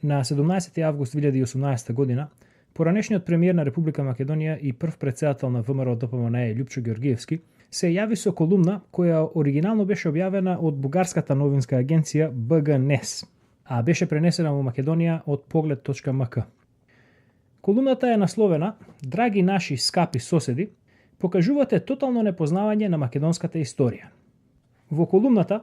На 17. август 2018 година, поранешниот премиер на Република Македонија и прв председател на ВМРО ДПМНЕ Љупчо Георгиевски се јави со колумна која оригинално беше објавена од бугарската новинска агенција БГНЕС, а беше пренесена во Македонија од Поглед.мк. Колумната е насловена "Драги наши скапи соседи, покажувате тотално непознавање на македонската историја". Во колумната,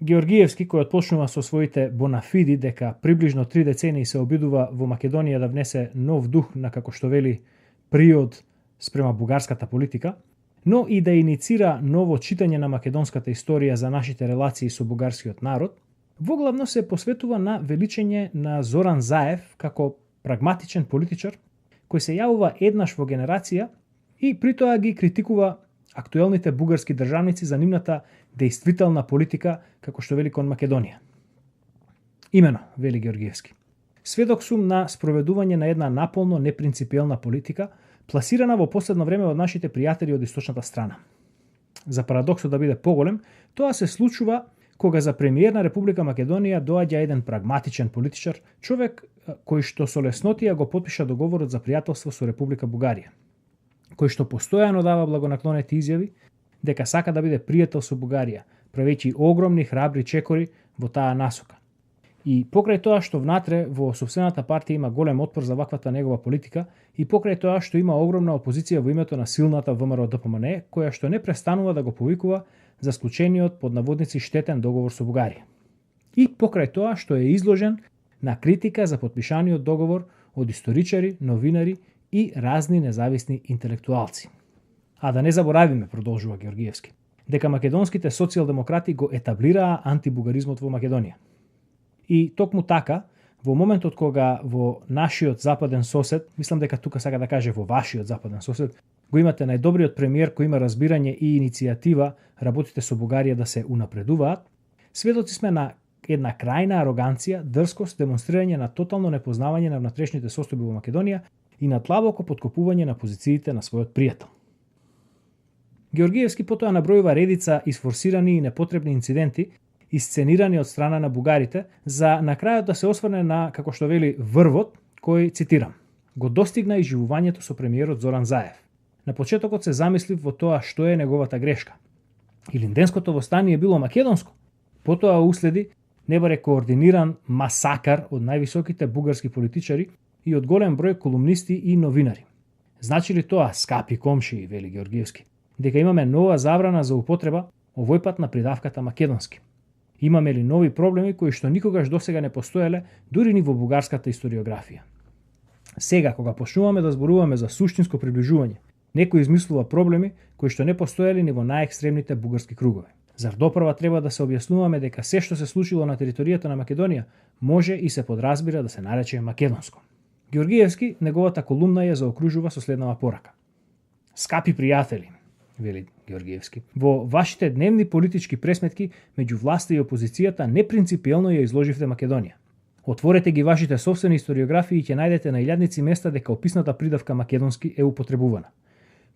Георгиевски, кој отпочнува со своите бонафиди дека приближно 3 децении се обидува во Македонија да внесе нов дух на, како што вели, приод спрема бугарската политика, но и да иницира ново читање на македонската историја за нашите релации со бугарскиот народ, воглавно се посветува на величење на Зоран Заев како прагматичен политичар кој се јавува еднаш во генерација и притоа ги критикува актуелните бугарски државници за нивната действителна политика, како што вели, кон Македонија. Имено, вели Георгиевски, сведок сум на спроведување на една наполно непринципиелна политика, пласирана во последно време од нашите пријатели од источната страна. За парадоксот да биде поголем, тоа се случува кога за премиер на Република Македонија доаѓа еден прагматичен политичар, човек кој што со леснотија го потпиша договорот за пријателство со Република Бугарија, кој што постојано дава благонаклонети изјави дека сака да биде пријател со Бугарија, правејќи огромни храбри чекори во таа насока. И покрај тоа што внатре во сопствената партија има голем отпор за ваквата негова политика и покрај тоа што има огромна опозиција во името на силната ВМРО ДПМНЕ, која што не престанува да го повикува за склучениот под наводници штетен договор со Бугарија. И покрај тоа што е изложен на критика за потпишаниот договор од историчари, новинари и разни независни интелектуалци. А да не заборавиме, продолжува Георгиевски, дека македонските социјалдемократи го етаблираа антибугаризмот во Македонија. И токму така, во моментот кога во нашиот западен сосед, мислам дека тука сака да каже во вашиот западен сосед, го имате најдобриот премиер кој има разбирање и иницијатива работите со Бугарија да се унапредуваат, сведоци сме на една крајна ароганција, дрскост, демонстрирање на тотално непознавање на внатрешните состојби во Македонија и на длабоко подкопување на позициите на својот пријател. Георгиевски потоа набројува редица isфорсирани и непотребни инциденти, исценирани од страна на бугарите, за на крајот да се осврне на, како што вели, врвот, кој, цитирам, го достигна и живувањето со премиерот Зоран Заев. На почетокот се замислив во тоа што е неговата грешка. Илинденското востание било македонско. Потоа уследи небаре координиран масакар од највисоките бугарски политичари и од голем број колумнисти и новинари. Значи ли тоа, скапи комшии, вели Георгиевски, дека имаме нова забрана за употреба, овој пат на придавката македонски? Имаме ли нови проблеми кои што никогаш досега не постоеле, дури ни во бугарската историографија? Сега, кога почнуваме да зборуваме за суштинско приближување, некој измислува проблеми кои што не постоеле ни во најекстремните бугарски кругови. Зар допрва треба да се објаснуваме дека се што се случило на територијата на Македонија може и се подразбира да се нарече македонско? Георгиевски неговата колумна ја заокружува со следнава порака. Скапи пријатели, вели Георгиевски, во вашите дневни политички пресметки меѓу власта и опозицијата непринципиелно ја изложивте Македонија. Отворете ги вашите собствени историографии и ќе најдете на илјадници места дека описната придавка македонски е употребувана.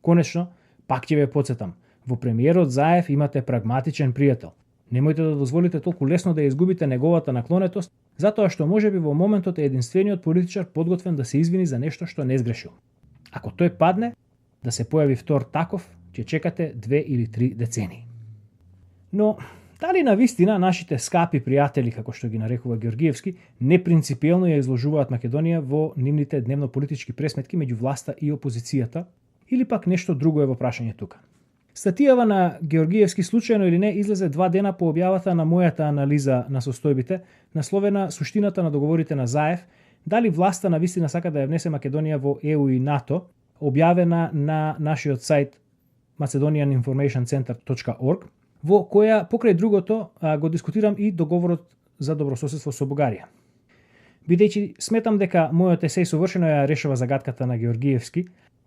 Конечно, пак ќе ве потсетам, во премиерот Заев имате прагматичен пријател. Немојте да дозволите толку лесно да ја изгубите неговата наклонетост, затоа што можеби во моментот е единствениот политичар подготвен да се извини за нешто што не сгрешил. Ако тој падне, да се појави втор таков, ќе чекате 2 или 3 децении. Но, дали на вистина нашите скапи пријатели, како што ги нарекува Георгиевски, непринципиелно ја изложуваат Македонија во нивните дневно-политички пресметки меѓу власта и опозицијата, или пак нешто друго е во прашање тука? Статијава на Георгиевски случајно или не излезе 2 дена по објавата на мојата анализа на состојбите, насловена "Суштината на договорите на Заев, дали власта на вистина сака да ја внесе Македонија во ЕУ и НАТО", објавена на нашиот сајт macedonianinformationcenter.org, во која, покрај другото, го дискутирам и договорот за добрососедство со Бугарија. Бидејќи сметам дека мојот есеј совршено ја решава загадката на Георгиевски,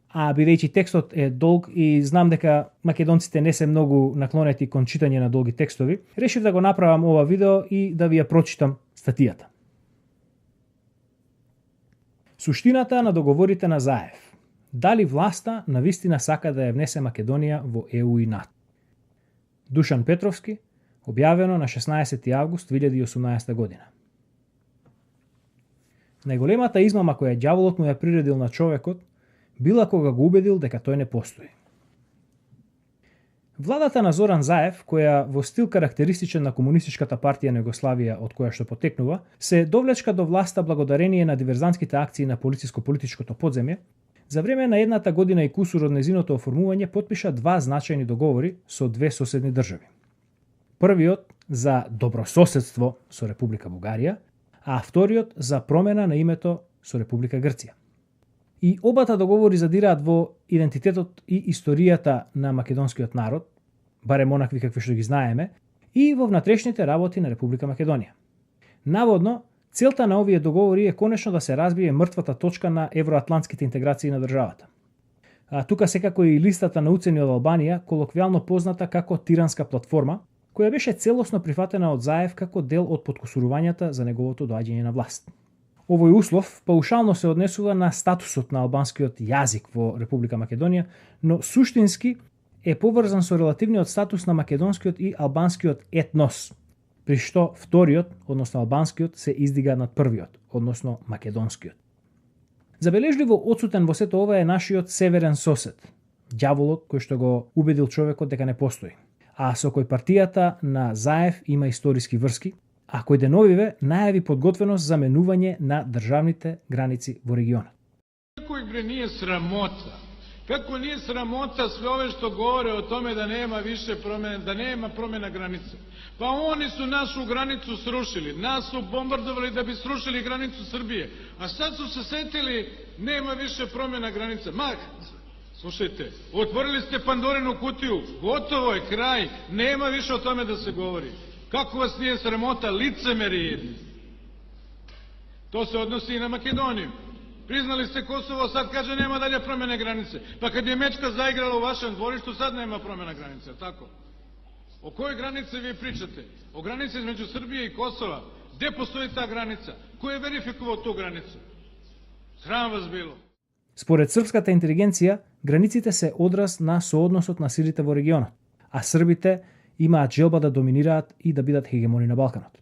а бидејќи текстот е долг и знам дека македонците не се многу наклонети кон читање на долги текстови, решив да го направам ова видео и да ви ја прочитам статијата. Суштината на договорите на Заев. Дали власта навистина сака да ја внесе Македонија во ЕУ и НАТО? Душан Петровски, објавено на 16. август 2018 година. Најголемата измама која ѓаволот му ја приредил на човекот била кога го убедил дека тој не постои. Владата на Зоран Заев, која во стил карактеристичен на Комунистичката партија на Југославија од која што потекнува, се довлечка до власта благодарение на диверзантските акции на полициско-политичкото подземје. За време на едната година и кусур од незиното оформување потпиша два значајни договори со две соседни држави. Првиот за добрососедство со Република Бугарија, а вториот за промена на името со Република Грција. И обата договори задираат во идентитетот и историјата на македонскиот народ, барем онакви какви што ги знаеме, и во внатрешните работи на Република Македонија. Наводно, целта на овие договори е конечно да се разбие мртвата точка на евроатлантските интеграции на државата. А тука секако и листата на уцени од Албанија, колоквијално позната како тиранска платформа, која беше целосно прифатена од Заев како дел од подкусурувањата за неговото доаѓање на власт. Овој услов паушално се однесува на статусот на албанскиот јазик во Република Македонија, но суштински е поврзан со релативниот статус на македонскиот и албанскиот етнос, при што вториот, односно албанскиот, се издига над првиот, односно македонскиот. Забележливо отсутен во сето ова е нашиот северен сосед, ѓаволот кој што го убедил човекот дека не постои, а со кој партијата на Заев има историски врски, а кој деновиве најави подготвеност за менување на државните граници во регионот. Како бре nije sramota? Kako nije sramota sve ove što govore o tome da nema više promjena, da nema promjena granice? Pa oni su našu granicu srušili, nas su bombardovali da bi srušili granicu Srbije, a sad su se setili nema više promjena granice. Slušajte, otvorili ste Pandorinu kutiju, gotovo je kraj, nema više o tome da se govori. Kako vas nije sramota, licemeri jedni? To se odnosi i na Makedoniju. Priznali ste Kosovo, sad kaže nema dalje promjene granice. Pa kad je mečka zaigrala u vašem dvorištu, sad nema promjena granice, tako? O kojoj granici vi pričate? O granici između Srbije i Kosova. Gde postoji ta granica? Ko je verifikovao tu granicu? Sram vas bilo. Според српската интелигенција, границите се одраз на соодносот на силите во регионот, а србите имаат желба да доминираат и да бидат хегемони на Балканот.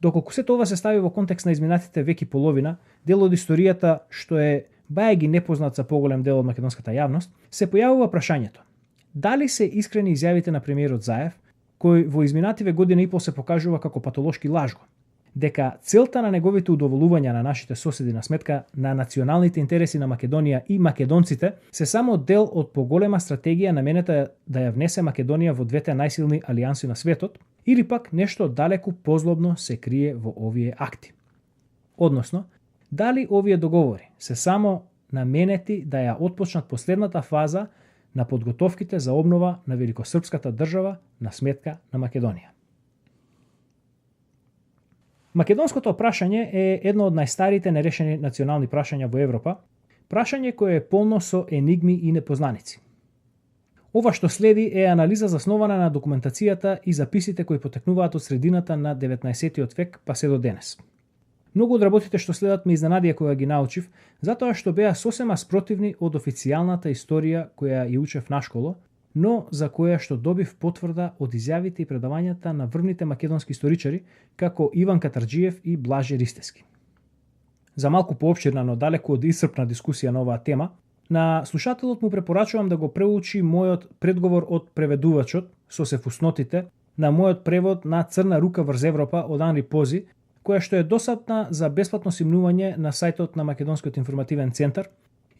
Доколку сето ова се стави во контекст на изминатите веки половина, дел од историјата што е бајаги непознат за поголем дел од македонската јавност, се појавува прашањето: дали се искрени изјавите на премиерот Заев, кој во изминативе година и пол се покажува како патолошки лажго, дека целта на неговите удоволувања на нашите соседи на сметка на националните интереси на Македонија и македонците се само дел од поголема стратегија наменета да ја внесе Македонија во двете најсилни алијанси на светот, или пак нешто далеку позлобно се крие во овие акти. Односно, дали овие договори се само наменети да ја отпочнат последната фаза на подготовките за обнова на великосрпската држава на сметка на Македонија. Македонското прашање е едно од најстарите нерешени национални прашања во Европа, прашање кое е полно со енигми и непознаници. Ова што следи е анализа заснована на документацијата и записите кои потекнуваат од средината на 19 век па се до денес. Многу од работите што следат ме изненадија кога ги научив, затоа што беа сосема спротивни од официјалната историја која ја учев на школо, но за која што добив потврда од изјавите и предавањата на врвните македонски историчари како Иван Катарџиев и Блаже Ристевски. За малку поопширна, но далеку од исцрпна дискусија на оваа тема, на слушателот му препорачувам да го преучи мојот предговор од преведувачот со се фуснотите на мојот превод на Црна рука врз Европа од Анри Пози, која што е достапна за бесплатно симнување на сајтот на Македонскиот информативен центар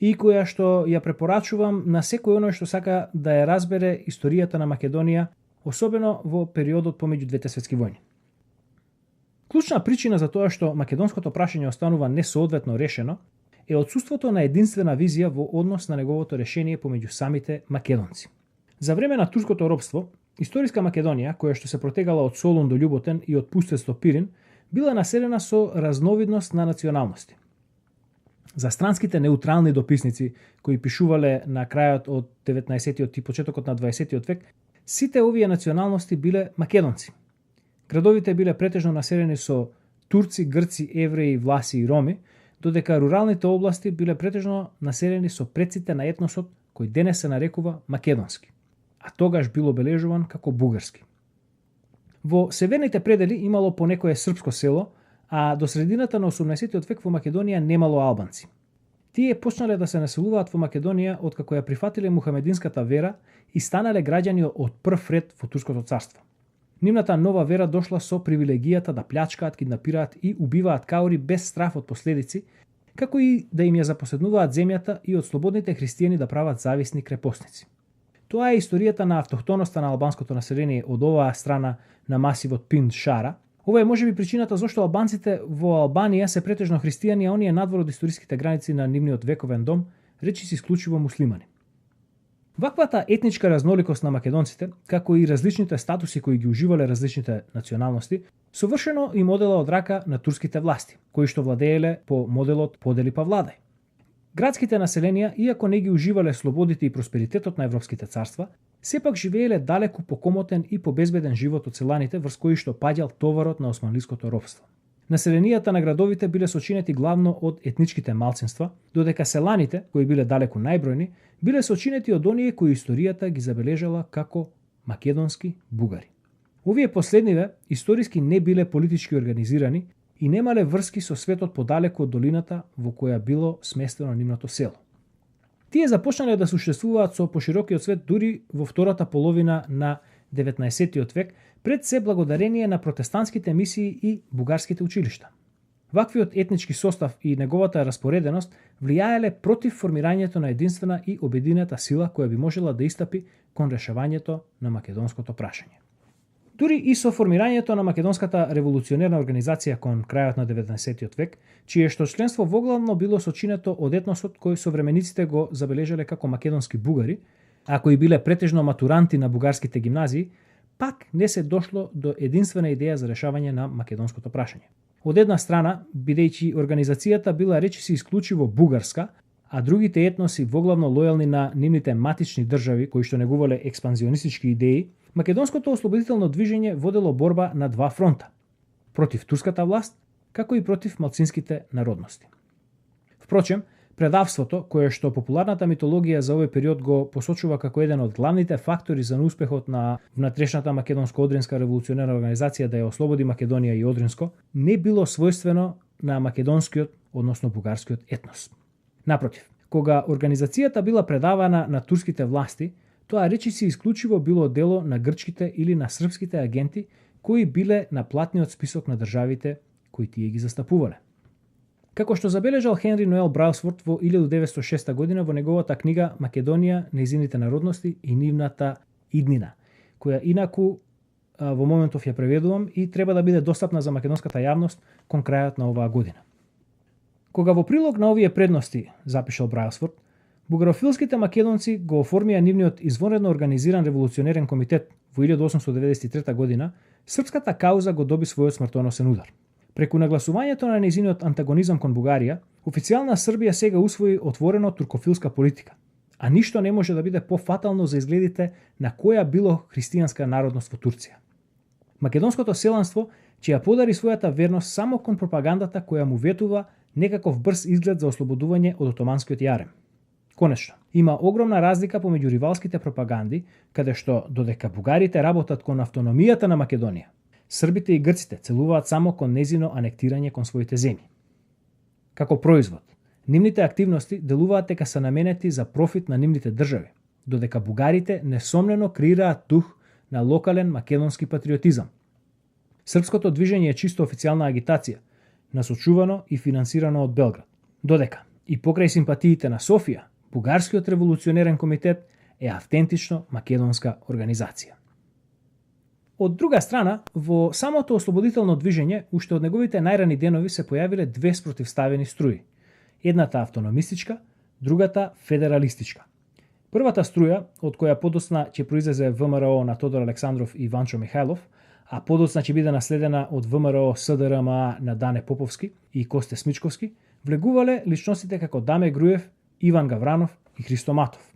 и која што ја препорачувам на секој оној што сака да ја разбере историјата на Македонија, особено во периодот помеѓу двете светски војни. Клучна причина за тоа што македонското прашање останува несоодветно решено е отсуството на единствена визија во однос на неговото решение помеѓу самите македонци. За време на турското робство, историска Македонија, која што се протегала од Солун до Љуботен и од Пустец до Пирин, била населена со разновидност на националности. За странските неутрални дописници кои пишувале на крајот од 19-тиот и почетокот на 20-тиот век, сите овие националности биле македонци. Градовите биле претежно населени со турци, грци, евреи, власи и роми, додека руралните области биле претежно населени со предците на етносот кој денес се нарекува македонски, а тогаш бил обележуван како бугарски. Во северните предели имало по некое српско село, а до средината на 18 век во Македонија немало албанци. Тие почнале да се населуваат во Македонија откако ја прифатиле мухамединската вера и станале граѓани од прв ред во Турското царство. Нивната нова вера дошла со привилегијата да плячкаат, киднапираат и убиваат каури без страф од последици, како и да им ја запоседнуваат земјата и од слободните христијани да прават зависни крепосници. Тоа е историјата на автохтоноста на албанското население од оваа страна на масивот Пинд Шара. Ова е можеби причината зашто албанците во Албанија се претежно христијани, а оние надвор од историските граници на нивниот вековен дом речиси исклучиво муслимани. Ваквата етничка разноликост на македонците, како и различните статуси кои ги уживале различните националности, совршено и модела од рака на турските власти, кои што владееле по моделот подели па владај. Градските населенија, иако не ги уживале слободите и просперитетот на европските царства, сепак живееле далеку покомотен и побезбеден живот од селаните врз кои што паѓал товарот на османлиското робство. Населенијата на градовите биле сочинети главно од етничките малцинства, додека селаните, кои биле далеку најбројни, биле сочинети од оние кои историјата ги забележала како македонски бугари. Овие последниве историски не биле политички организирани и немале врски со светот подалеку од долината во која било сместено нивното село. Тие започнале да существуваат со поширокиот свет дури во втората половина на 19 век, пред се благодарение на протестантските мисии и бугарските училишта. Ваквиот етнички состав и неговата распореденост влијаеле против формирањето на единствена и обединета сила која би можела да истапи кон решавањето на македонското прашање. Дури и со формирањето на македонската револуционерна организација кон крајот на 19 век, чие што членство воглавно било сочинето од етносот кој современиците го забележале како македонски бугари, а кои биле претежно матуранти на бугарските гимназии, пак не се дошло до единствена идеја за решавање на македонското прашање. Од една страна, бидејќи организацијата била речиси исклучиво бугарска, а другите етноси воглавно лојални на нивните матични држави кои што негувале експанзионистички идеи, македонското ослободително движење водело борба на два фронта – против турската власт, како и против малцинските народности. Впрочем, предавството, кое што популарната митологија за овој период го посочува како еден од главните фактори за неуспехот на внатрешната македонско-одринска револуционерна организација да ја ослободи Македонија и Одринско, не било својствено на македонскиот, односно бугарскиот етнос. Напротив, кога организацијата била предавана на турските власти, тоа речиси исклучиво било дело на грчките или на српските агенти кои биле на платниот список на државите кои тие ги застапувале. Како што забележал Хенри Ноел Браусфорд во 1906 година во неговата книга Македонија, нејзините народности и нивната иднина, која инаку во моментов ја преведувам и треба да биде достапна за македонската јавност кон крајот на оваа година. Кога во прилог на овие предности, запишал Браусфорд, бугарофилските македонци го оформија нивниот извонредно организиран револуционерен комитет во 1893 година, српската кауза го доби својот смртоносен удар. Преку нагласувањето на нејзиниот антагонизам кон Бугарија, официјална Србија сега усвои отворено туркофилска политика, а ништо не може да биде пофатално за изгледите на која било христијанска народност во Турција. Македонското селанство ќе ја подари својата верност само кон пропагандата која му ветува некаков брз изглед за ослободување од отоманскиот јарем. Конечно, има огромна разлика помеѓу ривалските пропаганди, каде што додека бугарите работат кон автономијата на Македонија, србите и грците целуваат само кон незино анектирање кон своите земји. Како производ, нивните активности делуваат дека се наменети за профит на нивните држави, додека бугарите несомнено креираат дух на локален македонски патриотизам. Српското движење е чисто официјална агитација, насочувано и финансирано од Белград, додека и покрај симпатиите на Софија, Бугарскиот револуционерен комитет е автентично македонска организација. Од друга страна, во самото ослободително движење, уште од неговите најрани денови се појавиле две спротивставени струи. Едната автономистичка, другата федералистичка. Првата струја, од која подоцна ќе произлезе ВМРО на Тодор Александров и Ванчо Михајлов, а подоцна ќе биде наследена од ВМРО СДРМА на Дане Поповски и Косте Смичковски, влегувале личностите како Даме Груев, Иван Гавранов и Христо Матов.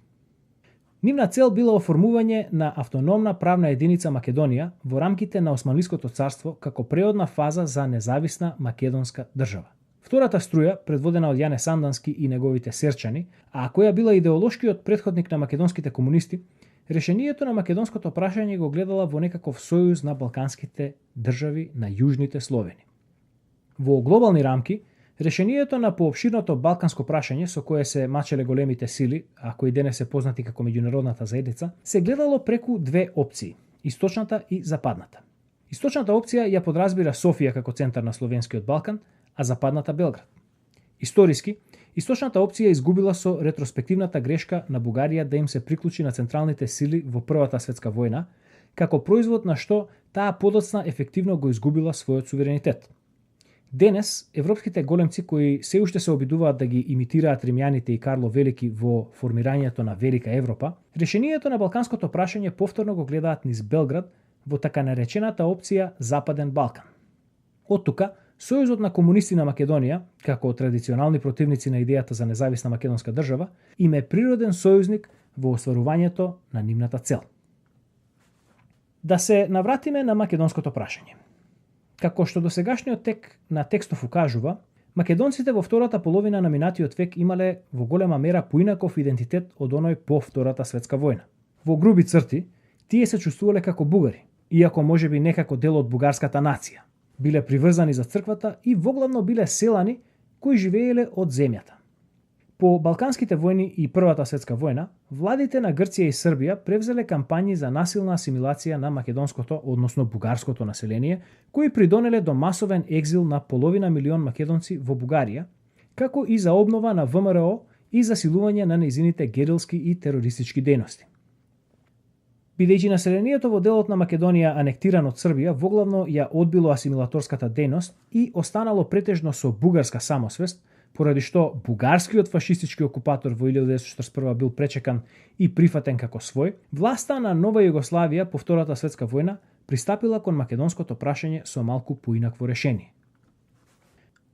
Нивна цел била оформување на автономна правна единица Македонија во рамките на Османлиското царство како преодна фаза за независна македонска држава. Втората струја, предводена од Јане Сандански и неговите серчани, а која била идеолошкиот претходник на македонските комунисти, решението на македонското прашање го гледала во некаков сојуз на балканските држави на јужните Словени. Во глобални рамки, решението на поопширното балканско прашање со кое се мачеле големите сили, а кои денес се познати како меѓународната заедница, се гледало преку две опции – источната и западната. Источната опција ја подразбира Софија како центар на словенскиот Балкан, а западната Белград. Историски, источната опција изгубила со ретроспективната грешка на Бугарија да им се приклучи на централните сили во Првата светска војна, како производ на што таа подоцна ефективно го изгубила својот суверенитет. Денес, европските големци кои се уште се обидуваат да ги имитираат римјаните и Карло Велики во формирањето на Велика Европа, решението на балканското прашање повторно го гледаат низ Белград во така наречената опција Западен Балкан. Од тука, Сојузот на комунисти на Македонија, како традиционални противници на идејата за независна македонска држава, им е природен сојузник во остварувањето на нивната цел. Да се навратиме на македонското прашање. Како што досегашниот тек на текстов укажува, македонците во втората половина на минатиот век имале во голема мера поинаков идентитет од оној по Втората светска војна. Во груби црти, тие се чувствувале како бугари, иако можеби не како дел од бугарската нација. Биле приврзани за црквата и воглавно биле селани кои живееле од земјата. По Балканските војни и Првата светска војна, владите на Грција и Србија превзеле кампањи за насилна асимилација на македонското, односно бугарското население, кои придонеле до масовен екзил на половина милион македонци во Бугарија, како и за обнова на ВМРО и засилување на нејзините герилски и терористички дејности. Бидејќи населението во делот на Македонија анектиран од Србија воглавно ја одбило асимилаторската дејност и останало претежно со бугарска самосвест, поради што бугарскиот фашистички окупатор во 1941 бил пречекан и прифатен како свој, власта на Нова Југославија по Втората светска војна пристапила кон македонското прашање со малку поинакво решение.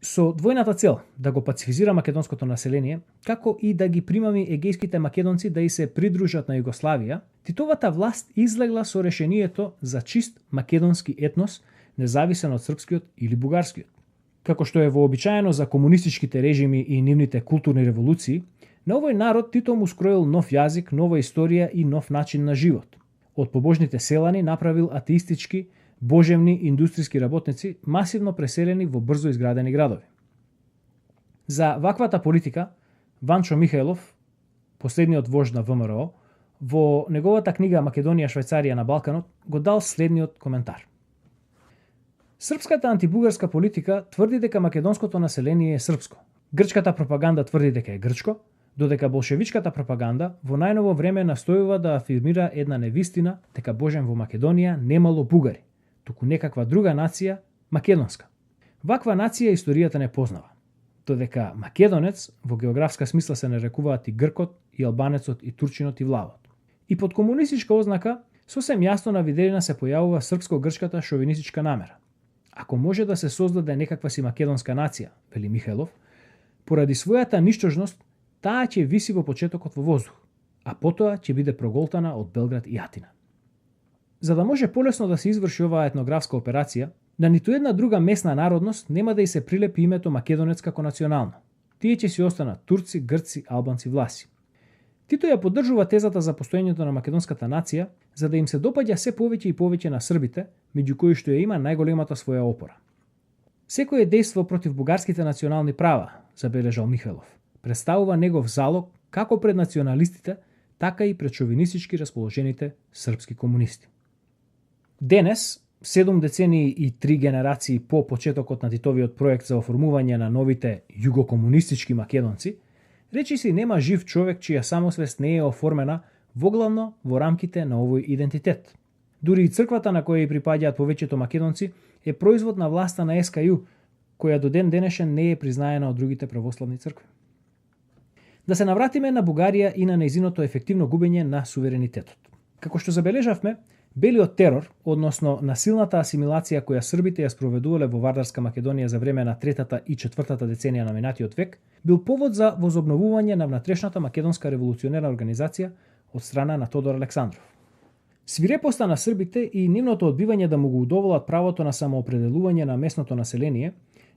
Со двојната цел да го пацифизира македонското население, како и да ги примами егејските македонци да и се придружат на Југославија, Титовата власт излегла со решението за чист македонски етнос, независен од српскиот или бугарскиот. Како што е вообичаено за комунистичките режими и нивните културни револуции, на овој народ Тито му скроил нов јазик, нова историја и нов начин на живот. Од побожните селани направил атеистички, божевни индустријски работници, масивно преселени во брзо изградени градови. За ваквата политика, Ванчо Михајлов, последниот вожд на ВМРО, во неговата книга Македонија, Швајцарија на Балканот, го дал следниот коментар. Српската антибугарска политика тврди дека македонското население е српско. Грчката пропаганда тврди дека е грчко, додека болшевичката пропаганда во најново време настојува да афирмира една невистина дека Божем во Македонија немало бугари, туку некаква друга нација, македонска. Ваква нација историјата не познава, додека македонец во географска смисла се нарекуваат и гркот, и албанецот, и турчинот, и влавот. И под комунистичка ознака сосем јасно на виделина се појавува српско-грчката шовинистичка намера. Ако може да се создаде некаква си македонска нација, вели Михајлов, поради својата ничтожност, таа ќе виси во почетокот во воздух, а потоа ќе биде проголтана од Белград и Атина. За да може полесно да се изврши оваа етнографска операција, на ниту една друга местна народност нема да и се прилепи името македонец како национално. Тие ќе си останат турци, грци, албанци, власи. Тито ја поддржува тезата за постоењето на македонската нација, за да им се допаѓа се повеќе и повеќе на србите, меѓу кои што ја има најголемата своја опора. Секој дејство против бугарските национални права, забележал Михајлов, представува негов залог како пред националистите, така и пред шовинистички расположените српски комунисти. Денес, 7 децении и 3 генерации по почетокот на Титовиот проект за оформување на новите југокомунистички македонци, речиси нема жив човек чија самосвест не е оформена воглавно во рамките на овој идентитет. Дури и црквата на која и припаѓаат повеќето македонци е производ на власта на СКЈ, која до ден денешен не е признаена од другите православни цркви. Да се навратиме на Бугарија и на нејзиното ефективно губење на суверенитетот. Како што забележавме, белиот терор, односно насилната асимилација која србите ја спроведувале во Вардарска Македонија за време на 3-та и 4-та деценија на минатиот век, бил повод за возобновување на внатрешната македонска револуционерна организација од страна на Тодор Александров. Свирепоста на србите и нивното одбивање да му го удоволат правото на самоопределување на местното население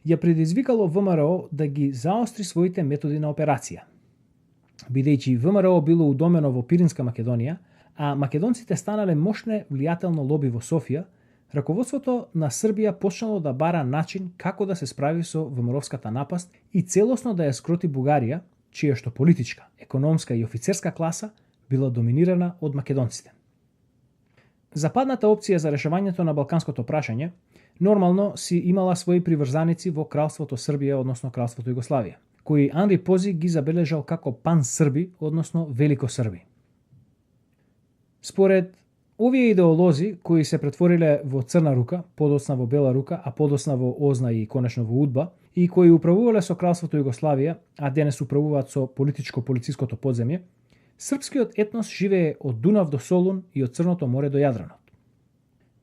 ја предизвикало ВМРО да ги заостри своите методи на операција. Бидејќи ВМРО било удомено во Пиринска Македонија, а македонците станале мощне влијателно лоби во Софија, раководството на Србија почнало да бара начин како да се справи со ВМРО-вската напаст и целосно да ја скроти Бугарија, чија што политичка, економска и офицерска класа била доминирана од македонците. Западната опција за решавањето на балканското прашање нормално си имала своји приврзаници во Кралството Србија, односно Кралството Југославија, кои Анри Пози ги забележал како пан-срби, односно великосрби. Според овие идеолози, кои се претвориле во црна рука, подоцна во бела рука, а подоцна во озна и конечно во удба, и кои управувале со Кралството Југославија, а денес управуваат со политичко-полициското подземје, српскиот етнос живее од Дунав до Солун и од Црното море до Јадранот.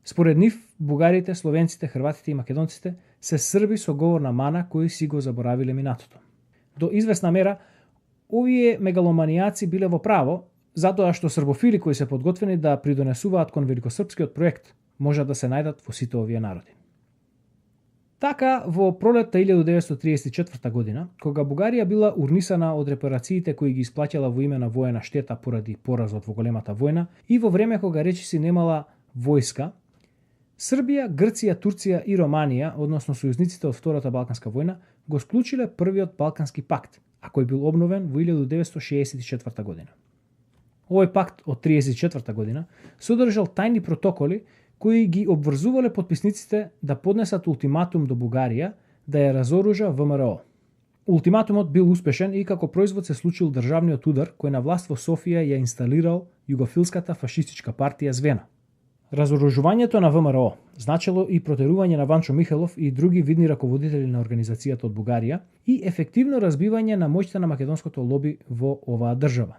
Според нив, бугарите, словенците, хрватите и македонците се срби со говорна мана кои си го заборавиле минатото. До известна мера, овие мегаломанијаци биле во право, затоа што србофили кои се подготвени да придонесуваат кон великосрпскиот проект можат да се најдат во сите овие народи. Така, во пролетта 1934 година, кога Бугарија била урнисана од репарациите кои ги исплаќала во име на воена штета поради поразот во големата војна и во време кога речиси немала војска, Србија, Грција, Турција и Романија, односно сојузниците од Втората Балканска војна, го склучиле првиот Балкански пакт, а кој бил обновен во 1964 година. Овој пакт од 1934 година содржал тајни протоколи кои ги обврзувале подписниците да поднесат ултиматум до Бугарија да ја разоружа ВМРО. Ултиматумот бил успешен и како производ се случил државниот удар кој на власт во Софија ја инсталирал југофилската фашистичка партија Звена. Разоружувањето на ВМРО значело и протерување на Ванчо Михелов и други видни раководители на организацијата од Бугарија и ефективно разбивање на моќта на македонското лоби во оваа држава.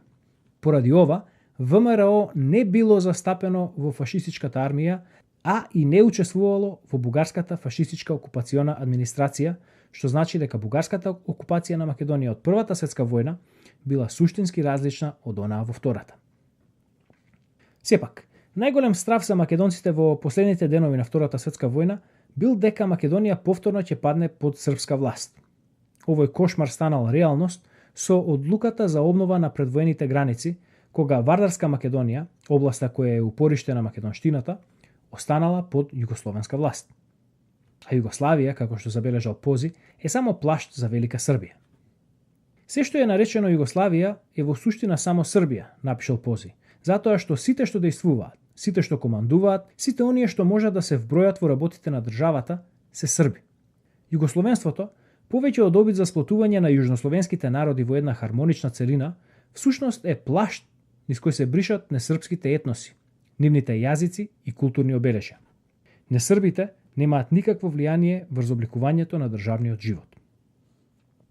Поради ова, ВМРО не било застапено во фашистичката армија, а и не учествувало во бугарската фашистичка окупациона администрација, што значи дека бугарската окупација на Македонија од Првата светска војна била суштински различна од онаа во Втората. Сепак, најголем страв за македонците во последните денови на Втората светска војна бил дека Македонија повторно ќе падне под српска власт. Овој кошмар станал реалност со одлуката за обнова на предвоените граници, кога Вардарска Македонија, областа која е упориште на македонштината, останала под југословенска власт. А Југославија, како што забележал Пози, е само плашт за Велика Србија. Се што е наречено Југославија е во суштина само Србија, напишал Пози, затоа што сите што действуваат, сите што командуваат, сите оние што можат да се вбројат во работите на државата, се Срби. Југословенството, повеќе од обид за сплотување на јужнословенските народи во една хармонична целина, всушност е плашт низ кој се бришат несрпските етноси, нивните јазици и културни обележја. Несрбите немаат никакво влијание врз обликувањето на државниот живот.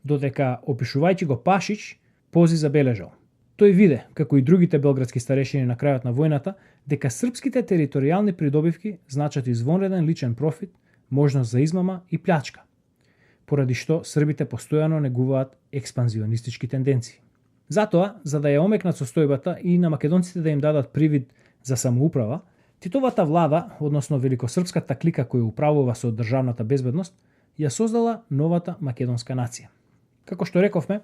Додека, опишувајќи го Пашич, Пози забележал: тој виде, како и другите белградски старешини на крајот на војната, дека српските територијални придобивки значат извонреден личен профит, можност за измама и плячка, поради што србите постојано негуваат експанзионистички тенденции. Затоа, за да ја омекнат состојбата и на македонците да им дадат привид за самоуправа, Титовата влада, односно великосрпската клика која управува со државната безбедност, ја создала новата македонска нација. Како што рековме,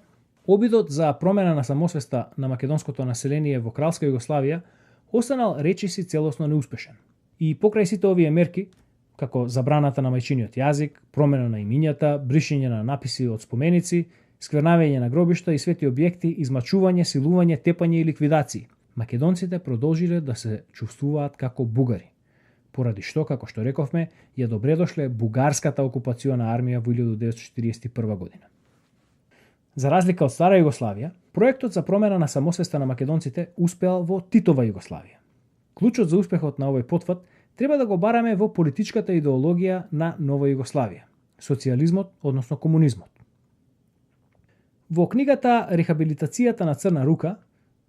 обидот за промена на самосвеста на македонското население во Кралска Југославија останал речиси целосно неуспешен. И покрај сите овие мерки, како забраната на мајчиниот јазик, промена на имињата, бришење на написи од споменици, сквернавање на гробишта и свети објекти, измачување, силување, тепање и ликвидации, македонците продолжиле да се чувствуваат како бугари, поради што, како што рековме, ја добре дошле бугарската окупациона армија во 1941 година. За разлика од Стара Југославија, проектот за промена на самосвеста на македонците успеал во Титова Југославија. Клучот за успехот на овој потфат треба да го бараме во политичката идеологија на Нова Југославија, социјализмот, односно комунизмот. Во книгата Рехабилитацијата на Црна рука,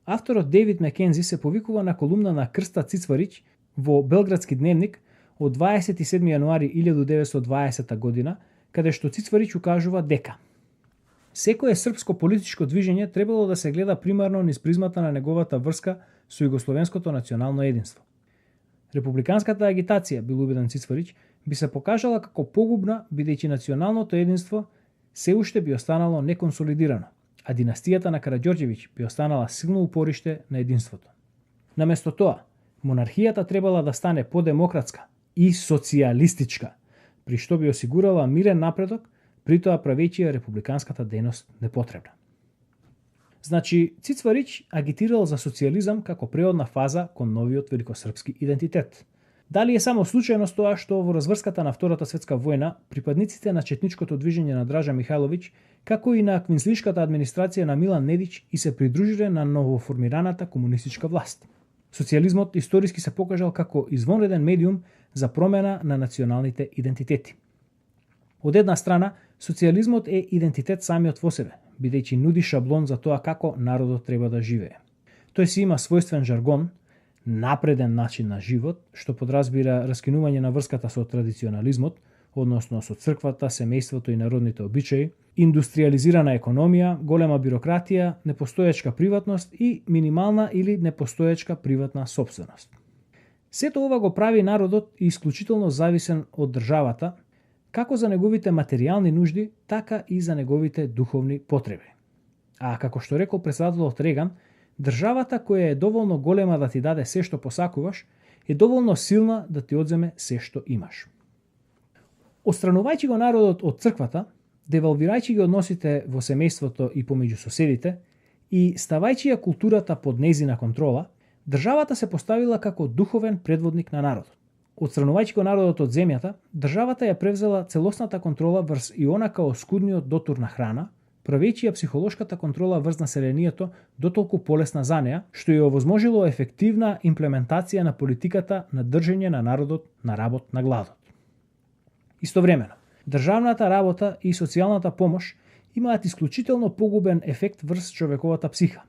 авторот Дейвид Мекензи се повикува на колумна на Крста Цицварич во Белградски дневник од 27 јануари 1920 година, каде што Цицварич укажува дека секое српско политичко движење требало да се гледа примарно низ призмата на неговата врска со југословенското национално единство. Републиканската агитација, бил убеден Цицварич, би се покажала како погубна, бидејќи националното единство се уште би останало неконсолидирано, а династијата на Караѓорđević би останала силно упориште на единството. Наместо тоа, монархијата требала да стане подемократска, и социјалистичка, при што би осигурала мирен напредок, при тоа правејќи републиканската дејност непотребна. Значи, Цицварич агитирал за социјализам како преодна фаза кон новиот великосрпски идентитет. Дали е само случајност тоа што во разврската на Втората светска војна припадниците на четничкото движење на Дража Михајловиќ, како и на квинслишката администрација на Милан Недиќ и се придружиле на новоформираната комунистичка власт. Социјализмот историски се покажал како извонреден медиум за промена на националните идентитети. Од една страна, социјализмот е идентитет самиот во себе, бидејќи нуди шаблон за тоа како народот треба да живее. Тој си има својствен жаргон, напреден начин на живот, што подразбира раскинување на врската со традиционализмот, односно со црквата, семејството и народните обичаи, индустриализирана економија, голема бирократија, непостоечка приватност и минимална или непостоечка приватна сопственост. Сето ова го прави народот исклучително зависен од државата, како за неговите материјални нужди, така и за неговите духовни потреби. А како што рекол председателот Реган, државата која е доволно голема да ти даде се што посакуваш, е доволно силна да ти одземе се што имаш. Отстранувајќи го народот од црквата, девалвирајќи ги односите во семејството и помеѓу соседите и ставајќи ја културата под нејзина контрола, државата се поставила како духовен предводник на народот. Отстранувајќи го народот од земјата, државата ја превзела целосната контрола врз и онака оскудниот дотур на храна, правејќи ја психолошката контрола врз населението дотолку полесна за неа, што ја овозможило ефективна имплементација на политиката на држење на народот на работ на гладот. Истовремено, државната работа и социјалната помош имаат исклучително погубен ефект врз човековата психа,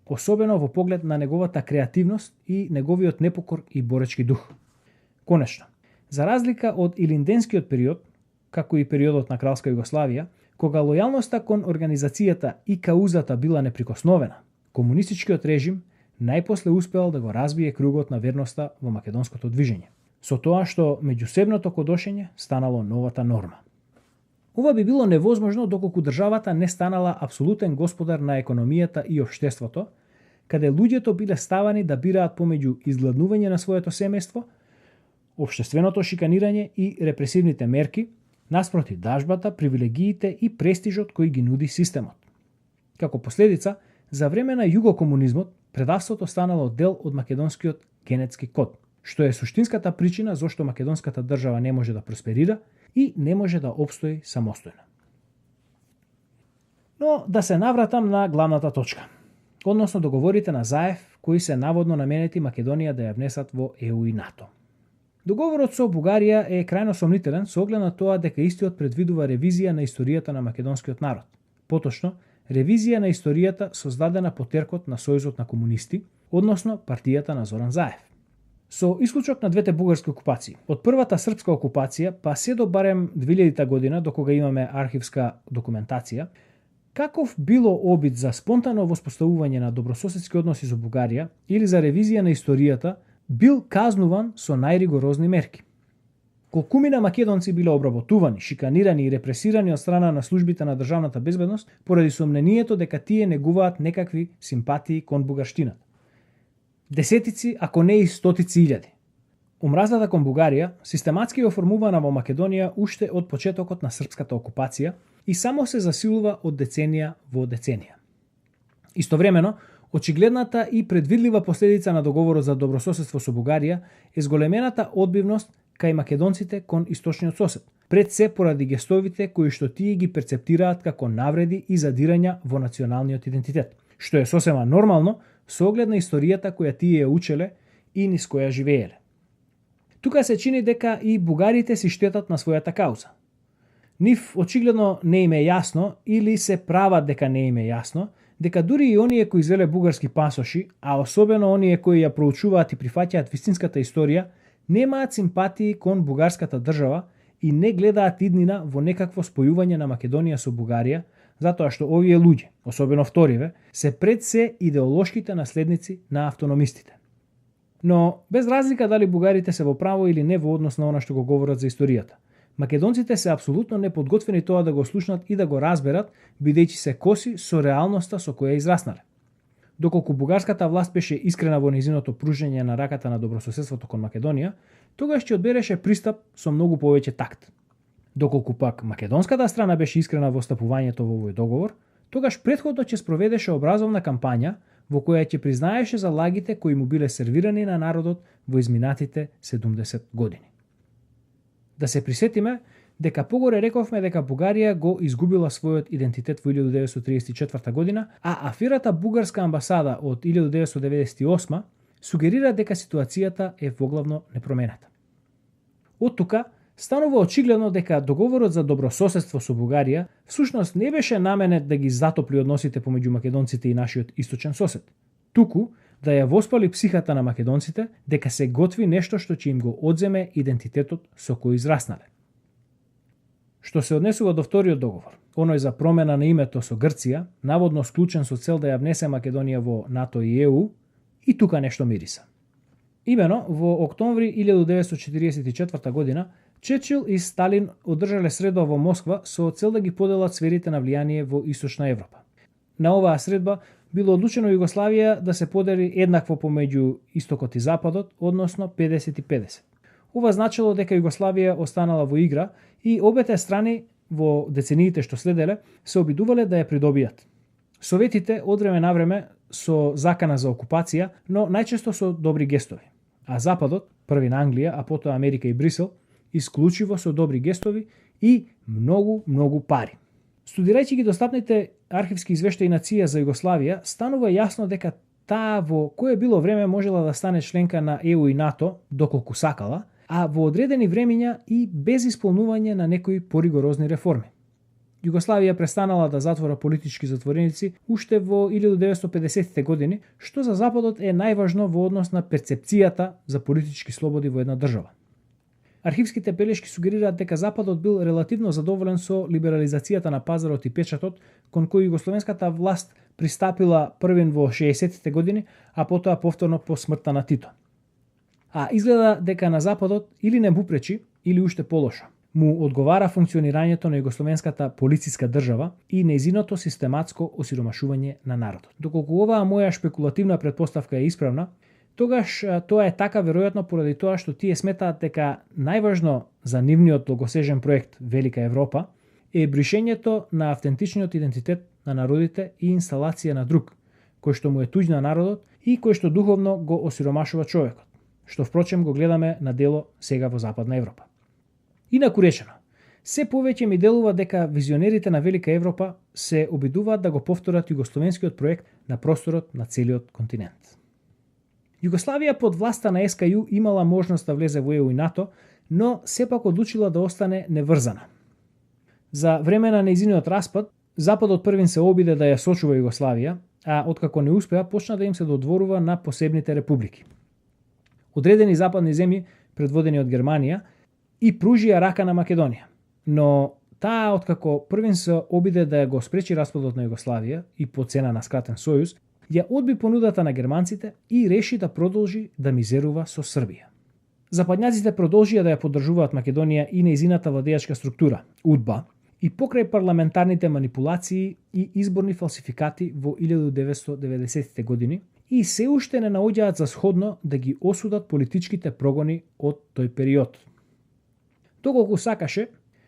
особено во поглед на неговата креативност и неговиот непокор и боречки дух. Конечно, за разлика од илинденскиот период, како и периодот на Кралска Југославија, кога лојалноста кон организацијата и каузата била неприкосновена, комунистичкиот режим најпосле успеал да го разбие кругот на верноста во македонското движење, со тоа што меѓусебното кодошење станало новата норма. Ова би било невозможно доколку државата не станала апсолутен господар на економијата и општеството, каде луѓето биле ставани да бираат помеѓу изгладнување на своето семејство, општественото шиканирање и репресивните мерки, наспроти дажбата, привилегиите и престижот кој ги нуди системот. Како последица, за време на југокомунизмот, предавството станало дел од македонскиот генетски код, што е суштинската причина зошто македонската држава не може да просперира и не може да опстои самостојно. Но да се навратам на главната точка, односно договорите на Заев кои се наводно наменети Македонија да ја внесат во ЕУ и НАТО. Договорот со Бугарија е крајно сомнителен со оглед на тоа дека истиот предвидува ревизија на историјата на македонскиот народ. Поточно, ревизија на историјата создадена по теркот на Сојузот на комунисти, односно партијата на Зоран Заев. Со исклучок на двете бугарски окупации, од првата српска окупација па се до барем 2000 година, до кога имаме архивска документација, каков било обид за спонтано воспоставување на добрососедски односи со Бугарија или за ревизија на историјата бил казнуван со најригорозни мерки. Колкумина македонци биле обработувани, шиканирани и репресирани од страна на службите на државната безбедност поради сомнението дека тие негуваат некакви симпатии кон бугарштината. Десетици, ако не и стотици илјади. Омразата кон Бугарија систематски оформувана во Македонија уште од почетокот на српската окупација и само се засилува од деценија во деценија. Истовремено, очигледната и предвидлива последица на договорот за добрососедство со Бугарија е зголемената одбивност кај македонците кон источниот сосед, пред се поради гестовите кои што тие ги перцептираат како навреди и задирања во националниот идентитет, што е сосема нормално со оглед на историјата која тие ја учеле и низ која живееле. Тука се чини дека и бугарите си штетат на својата кауза. Нив очигледно не им е јасно или се прават дека не им е јасно, дека дури и оние кои зеле бугарски пасоши, а особено оние кои ја проучуваат и прифаќаат вистинската историја, немаат симпатии кон бугарската држава и не гледаат иднина во некакво спојување на Македонија со Бугарија, затоа што овие луѓе, особено вториве, се пред се идеолошките наследници на автономистите. Но, без разлика дали бугарите се во право или не во однос на она што го говорат за историјата, македонците се апсолутно неподготвени тоа да го слушнат и да го разберат, бидејќи се коси со реалноста со која израснале. Доколку бугарската власт беше искрена во незиното пружење на раката на добрососедството кон Македонија, тогаш ќе одбереше пристап со многу повеќе такт. Доколку пак македонската страна беше искрена во стапувањето во овој договор, тогаш претходно ќе спроведеше образовна кампања во која ќе признаеше за лагите кои му биле сервирани на народот во изминатите 70 години. Да се присетиме дека погоре рековме дека Бугарија го изгубила својот идентитет во 1934 година, а аферата Бугарска амбасада од 1998 сугерира дека ситуацијата е воглавно непроменета. Од тука станува очигледно дека договорот за добрососедство со Бугарија всушност не беше наменет да ги затопли односите помеѓу македонците и нашиот источен сосед, туку да ја воспали психата на македонците дека се готви нешто што ќе им го одземе идентитетот со кој израснале. Што се однесува до вториот договор, оној за промена на името со Грција, наводно склучен со цел да ја внесе Македонија во НАТО и ЕУ, и тука нешто мириса. Имено, во октомври 1944 година, Черчил и Сталин одржале средба во Москва со цел да ги поделат сферите на влијание во Источна Европа. На оваа средба било одлучено Југославија да се подели еднакво помеѓу Истокот и Западот, односно 50-50. Ова значило дека Југославија останала во игра и обете страни во децениите што следеле се обидувале да ја придобијат. Советите од време на време со закана за окупација, но најчесто со добри гестови. А Западот, први на Англија, а потоа Америка и Брисел, исклучиво со добри гестови и многу пари. Студирајќи ги достапните архивски извештаи на ЦИА за Југославија, станува јасно дека таа во кое било време можела да стане членка на ЕУ и НАТО, доколку сакала, а во одредени времиња и без исполнување на некои поригорозни реформи. Југославија престанала да затвора политички затвореници уште во 1950-те години, што за Западот е најважно во однос на перцепцијата за политички слободи во една држава. Архивските белешки сугерираат дека Западот бил релативно задоволен со либерализацијата на пазарот и печатот, кон кој југословенската власт пристапила првин во 60-те години, а потоа повторно по смртта на Тито. А изгледа дека на Западот или не му пречи, или уште полошо. Му одговара функционирањето на југословенската полициска држава и нејзиното систематско осиромашување на народот. Доколку оваа моја шпекулативна претпоставка е исправна, тогаш тоа е така веројатно поради тоа што тие сметаат дека најважно за нивниот долгосежен проект Велика Европа е бришењето на автентичниот идентитет на народите и инсталација на друг, кој што му е туѓ на народот и кој што духовно го осиромашува човекот, што впрочем го гледаме на дело сега во Западна Европа. Инаку речено, се повеќе ми делува дека визионерите на Велика Европа се обидуваат да го повторат југословенскиот проект на просторот на целиот континент. Југославија под власта на СКЮ имала можност да влезе во ЕУ и НАТО, но сепак одлучила да остане неврзана. За време на нејзиниот распад, Западот првин се обиде да ја сочува Југославија, а откако не успеа, почна да им се додворува на посебните републики. Одредени западни земји, предводени од Германија, и пружија рака на Македонија, но таа откако првин се обиде да го спречи распадот на Југославија и по цена на скратен сојуз, ја одби понудата на германците и реши да продолжи да мизерува со Србија. Западњаците продолжија да ја поддржуваат Македонија и нејзината владеачка структура, УДБА, и покрај парламентарните манипулации и изборни фалсификати во 1990-те години, и се уште не наоѓаат за сходно да ги осудат политичките прогони од тој период. Доколку сакаше,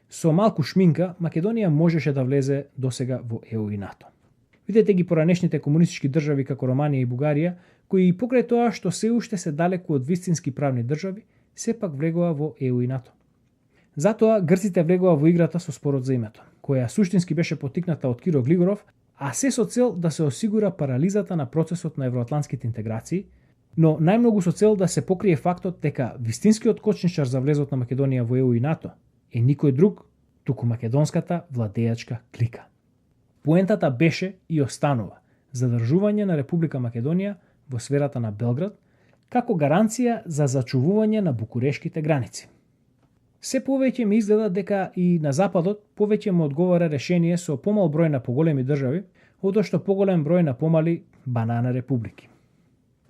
со малку шминка, Македонија можеше да влезе досега во ЕУ и НАТО. Видете ги поранешните комунистички држави како Романија и Бугарија, кои покрај тоа што се уште се далеку од вистински правни држави, сепак влегоа во ЕУ и НАТО. Затоа грците влегоа во играта со спорот за името, која суштински беше потикната од Киро Глигоров, а се со цел да се осигура парализата на процесот на евроатлантските интеграции, но најмногу со цел да се покрие фактот дека вистинскиот кочничар за влезот на Македонија во ЕУ и НАТО е никој друг, туку македонската владеачка клика. Поентата беше и останува задржување на Република Македонија во сферата на Белград како гаранција за зачувување на букурешките граници. Се повеќе ми изгледа дека и на Западот повеќе му одговара решение со помал број на поголеми држави, одошто поголем број на помали банана републики.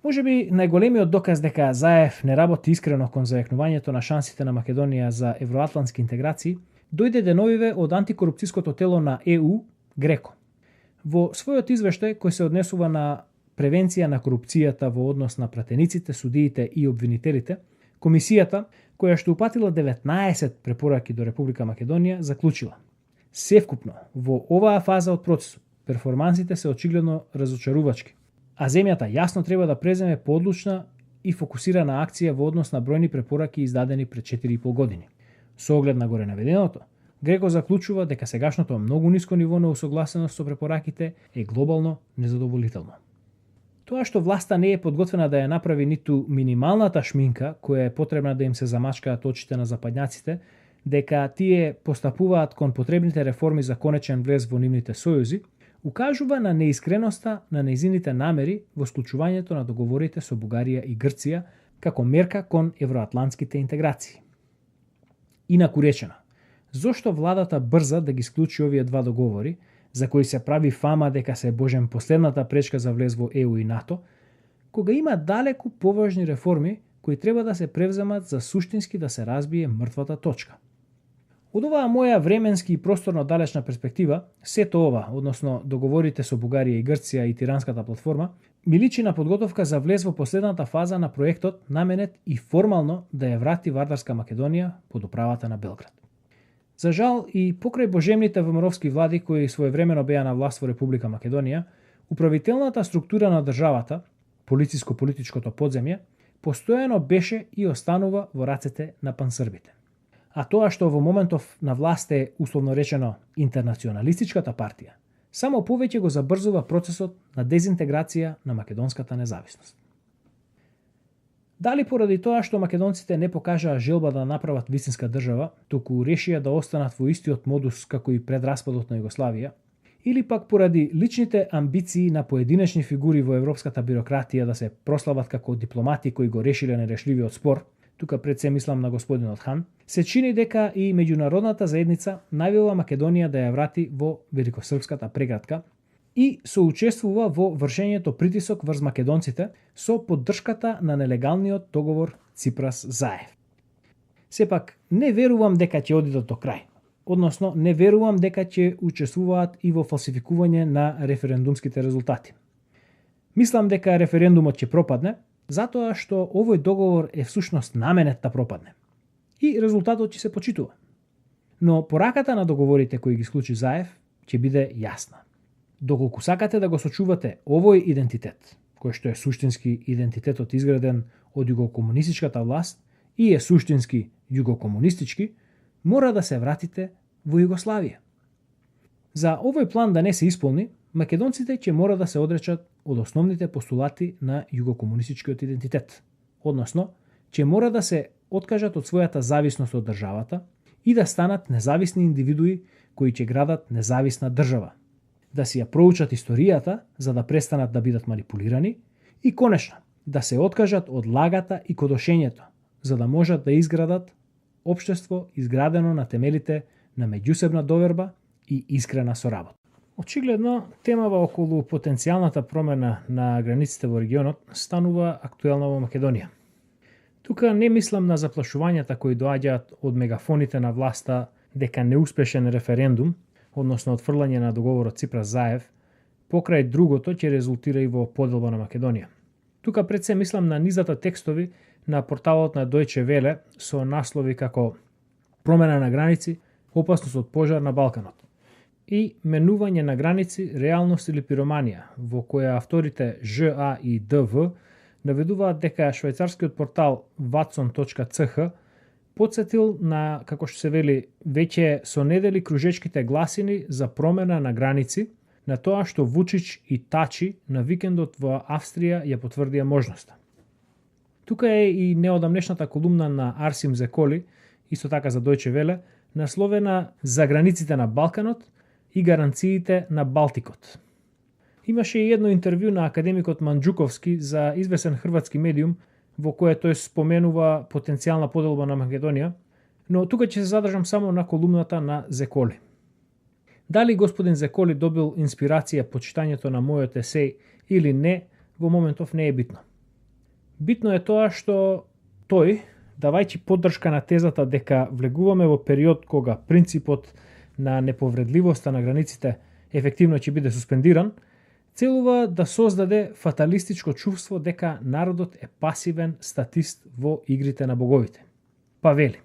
Можеби најголемиот доказ дека Заев не работи искрено кон зајакнувањето на шансите на Македонија за евроатлантски интеграции, дојде деновиве од антикорупцијското тело на ЕУ, Греко. Во својот извештај кој се однесува на превенција на корупцијата во однос на пратениците, судиите и обвинителите, комисијата, која што упатила 19 препораки до Република Македонија, заклучила: севкупно во оваа фаза од процесот перформансите се очигледно разочарувачки, а земјата јасно треба да преземе поодлучна и фокусирана акција во однос на бројни препораки издадени пред 4,5 години. Со оглед на горе наведеното, Греко заклучува дека сегашното многу ниско ниво на усогласеност со препораките е глобално незадоволително. Тоа што власта не е подготвена да ја направи ниту минималната шминка која е потребна да им се замачкаат очите на западњаците, дека тие постапуваат кон потребните реформи за конечен влез во нивните сојузи, укажува на неискреноста на нејзините намери во склучувањето на договорите со Бугарија и Грција како мерка кон евроатлантските интеграции. Инаку речено, зошто владата брза да ги склучи овие два договори, за кои се прави фама дека се божем последната пречка за влез во ЕУ и НАТО, кога има далеку поважни реформи кои треба да се превземат за суштински да се разбие мртвата точка? Од оваа моја временски и просторно далечна перспектива, сето ова, односно договорите со Бугарија и Грција и Тиранската платформа, ми личи на подготовка за влез во последната фаза на проектот, наменет и формално да ја врати Вардарска Македонија под управата на Белград. За жал и покрај божемните ВМРО-вски влади кои своевремено беа на власт во Република Македонија, управителната структура на државата, полициско-политичкото подземје, постојано беше и останува во рацете на пансрбите. А тоа што во моментов на власт е, условно речено, интернационалистичката партија, само повеќе го забрзува процесот на дезинтеграција на македонската независност. Дали поради тоа што македонците не покажаа желба да направат вистинска држава, туку решија да останат во истиот модус како и пред распадот на Југославија, или пак поради личните амбиции на поединечни фигури во европската бирократија да се прослават како дипломати кои го решиле нерешливиот спор, тука пред се мислам на господинот Хан, се чини дека и меѓународната заедница најавила Македонија да ја врати во великосрпската прегратка и соучествува во вршењето притисок врз македонците со поддршката на нелегалниот договор Ципрас-Заев. Сепак, не верувам дека ќе одидат до крај, односно не верувам дека ќе учествуваат и во фалсификување на референдумските резултати. Мислам дека референдумот ќе пропадне, затоа што овој договор е всушност наменет да пропадне. И резултатот ќе се почитува. Но пораката на договорите кои ги склучи Заев ќе биде јасна. Доколку сакате да го сочувате овој идентитет, кој што е суштински идентитетот изграден од југокомунистичката власт и е суштински југокомунистички, мора да се вратите во Југославија. За овој план да не се исполни, македонците ќе мора да се одречат од основните постулати на југокомунистичкиот идентитет, односно, ќе мора да се откажат од својата зависност од државата и да станат независни индивидуи кои ќе градат независна држава, да си ја проучат историјата за да престанат да бидат манипулирани и конечно да се откажат од лагата и кодошењето за да можат да изградат општество изградено на темелите на меѓусебна доверба и искрена соработа. Очигледно, темава околу потенцијалната промена на границите во регионот станува актуелна во Македонија. Тука не мислам на заплашувањата кои доаѓаат од мегафоните на власта дека неуспешен референдум, односно отфрлање на договорот Ципрас-Заев, покрај другото ќе резултира и во поделба на Македонија. Тука пред се мислам на низата текстови на порталот на Deutsche Welle со наслови како промена на граници, опасност од пожар на Балканот и менување на граници, реалност или пироманија, во која авторите ЖА и ДВ наведуваат дека швајцарскиот портал watson.ch подсетил на, како што се вели, веќе со недели кружечките гласини за промена на граници, на тоа што Вучич и Тачи на викендот во Австрија ја потврдија можноста. Тука е и неодамнешната колумна на Арсим Зеколи, исто така за Deutsche Welle, насловена "За границите на Балканот и гаранциите на Балтикот". Имаше и едно интервју на академикот Манџуковски за известен хрватски медиум во кое тој споменува потенцијална поделба на Македонија, но тука ќе се задржам само на колумната на Зеколи. Дали господин Зеколи добил инспирација по читањето на мојот есеј или не, во моментов не е битно. Битно е тоа што тој, давајќи поддршка на тезата дека влегуваме во период кога принципот на неповредливоста на границите ефективно ќе биде суспендиран, Целува да создаде фаталистичко чувство дека народот е пасивен статист во игрите на боговите. Па вели: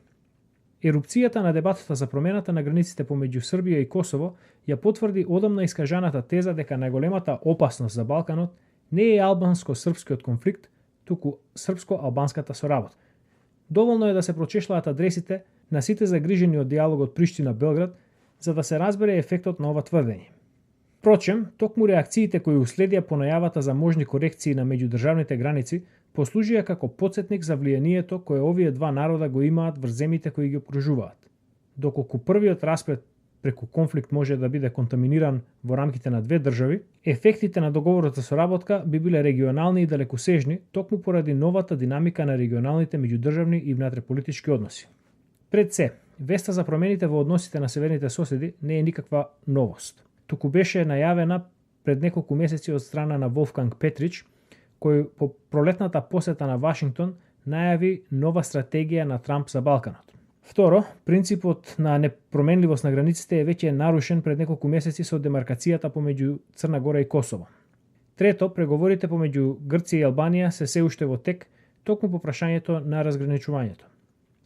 ерупцијата на дебатата за промената на границите помеѓу Србија и Косово ја потврди одамна искажаната теза дека најголемата опасност за Балканот не е албанско-српскиот конфликт, туку српско-албанската соработка. Доволно е да се прочешлаат адресите на сите загрижени од диалогот Приштина-Белград, за да се разбере ефектот на ова тврдење. Впрочем, токму реакциите кои уследија по најавата за можни корекции на меѓудржавните граници послужија како потсетник за влијанието кое овие два народа го имаат врз земјите кои ги окружуваат. Доколку првиот расплет преку конфликт може да биде контаминиран во рамките на две држави, ефектите на договорот за соработка би биле регионални и далекосежни, токму поради новата динамика на регионалните меѓудржавни и внатреполитички односи. Пред се, веста за промените во односите на северните соседи не е никаква новост. Туку беше најавена пред неколку месеци од страна на Волфганг Петрич, кој по пролетната посета на Вашингтон најави нова стратегија на Трамп за Балканот. Второ, принципот на непроменливост на границите е веќе нарушен пред неколку месеци со демаркацијата помеѓу Црна Гора и Косово. Трето, преговорите помеѓу Грција и Албанија се уште во тек, токму по прашањето на разграничувањето.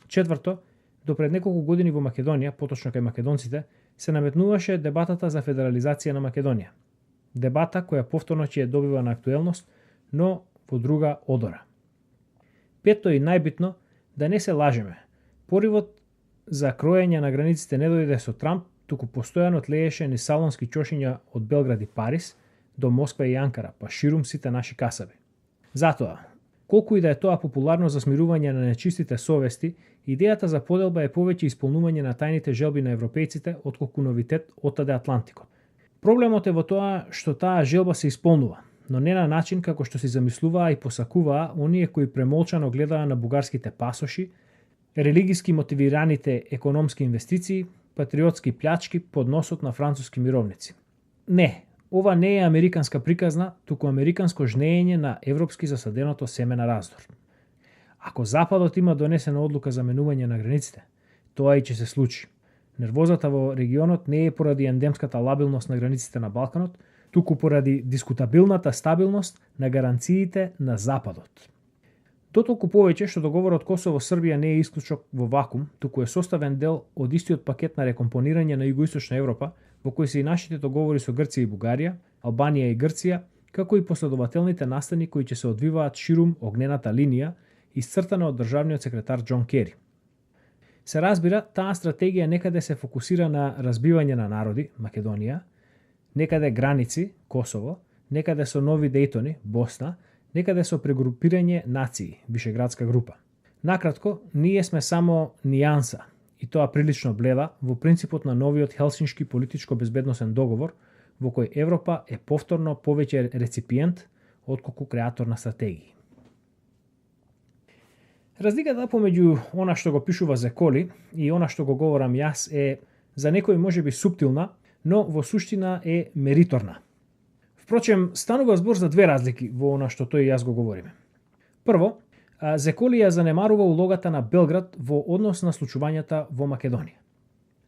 Четврто, до пред неколку години во Македонија, поточно кај македонците, се наметнуваше дебатата за федерализација на Македонија. Дебата која повторно ќе добива на актуелност, но во друга одора. Пето и најбитно, да не се лажеме. Поривот за кроење на границите не дојде со Трамп, туку постојано тлееше низ салонски чошиња од Белград и Париз до Москва и Анкара, па ширум сите наши касаби. Затоа, колку и да е тоа популарно за смирување на нечистите совести, идејата за поделба е повеќе исполнување на тајните желби на европејците отколку новитет оттаде Атлантикот. Проблемот е во тоа што таа желба се исполнува, но не на начин како што си замислуваа и посакуваа оние кои премолчано гледаа на бугарските пасоши, религиски мотивираните економски инвестиции, патриотски плячки под носот на француски мировници. Не, ова не е американска приказна, туку американско жнеење на европски засаденото семе на раздор. Ако Западот има донесена одлука за менување на границите, тоа и ќе се случи. Нервозата во регионот не е поради ендемската лабилност на границите на Балканот, туку поради дискутабилната стабилност на гаранциите на Западот. Дотолку повеќе што договорот Косово-Србија не е исклучок во вакуум, туку е составен дел од истиот пакет на рекомпонирање на Југоисточна Европа, во кој се и нашите договори со Грција и Бугарија, Албанија и Грција, како и последователните настани кои ќе се одвиваат ширум огнената линија, исцртана од државниот секретар Џон Кери. Се разбира, таа стратегија некаде се фокусира на разбивање на народи, Македонија, некаде граници, Косово, некаде со нови Дејтони, Босна, некаде со прегрупирање нации, Вишеградска група. Накратко, ние сме само нијанса, и тоа прилично бледа, во принципот на новиот Хелсиншки политичко-безбедносен договор, во кој Европа е повторно повеќе реципиент отколку креатор на стратегии. Разликата помеѓу она што го пишува Зеколи и она што го говорам јас е за некој можеби суптилна, но во суштина е мериторна. Впрочем, станува збор за две разлики во она што тој и јас го говориме. Прво, Зеколи ја занемарува улогата на Белград во однос на случувањата во Македонија.